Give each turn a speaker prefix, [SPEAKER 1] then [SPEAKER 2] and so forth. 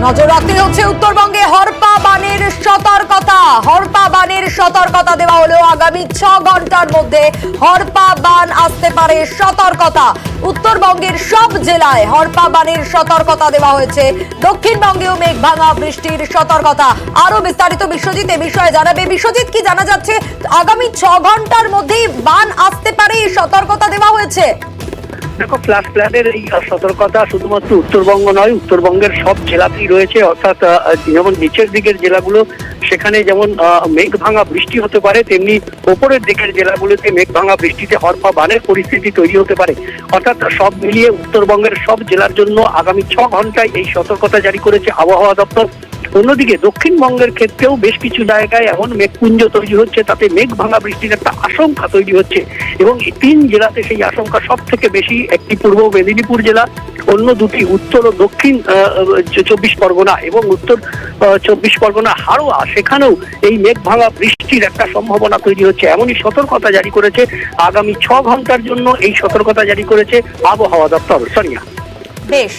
[SPEAKER 1] নজর রাখতে হচ্ছে উত্তরবঙ্গে হরপা বানের সতর্কতা দেওয়া হলো। আগামী 6 ঘন্টার মধ্যে হরপা বান আসতে পারে সতর্কতা। উত্তরবঙ্গের সব জেলায় হরপা বানের সতর্কতা দেওয়া হয়েছে। দক্ষিণবঙ্গেও মেঘ ভাঙা বৃষ্টির সতর্কতা। আরো বিস্তারিত বিশ্বজিৎ এ বিষয়ে জানাবে। বিশ্বজিৎ, কি জানা যাচ্ছে আগামী 6 ঘন্টার মধ্যেই বান আসতে পারে এই সতর্কতা দেওয়া হয়েছে?
[SPEAKER 2] দেখো, ফ্ল্যাশ ফ্লাডের এই সতর্কতা শুধুমাত্র উত্তরবঙ্গ নয়, উত্তরবঙ্গের সব জেলাতেই রয়েছে। অর্থাৎ যেমন নিচের দিকের জেলাগুলো সেখানে যেমন মেঘ ভাঙা বৃষ্টি হতে পারে, তেমনি ওপরের দিকের জেলাগুলোতে মেঘ ভাঙা বৃষ্টিতে হরপা বানের পরিস্থিতি তৈরি হতে পারে। অর্থাৎ সব মিলিয়ে উত্তরবঙ্গের সব জেলার জন্য আগামী 6 ঘন্টায় এই সতর্কতা জারি করেছে আবহাওয়া দপ্তর। অন্যদিকে দক্ষিণবঙ্গের ক্ষেত্রেও বেশ কিছু জায়গায় এমন মেঘপুঞ্জ তৈরি হচ্ছে, তাতে মেঘ ভাঙা বৃষ্টির একটা আশঙ্কা তৈরি হচ্ছে। এবং এই 3 জেলাতে সেই আশঙ্কা সব থেকে বেশি, একটি পূর্ব মেদিনীপুর জেলা, অন্য দুটি উত্তর ও দক্ষিণ 24 পরগনা এবং উত্তর 24 পরগনা হাড়োয়া, সেখানেও এই মেঘ ভাঙা বৃষ্টির একটা সম্ভাবনা তৈরি হচ্ছে। এমনই সতর্কতা জারি করেছে। আগামী 6 ঘন্টার জন্য এই সতর্কতা জারি করেছে আবহাওয়া দপ্তর। সোনিয়া,
[SPEAKER 1] বেশ।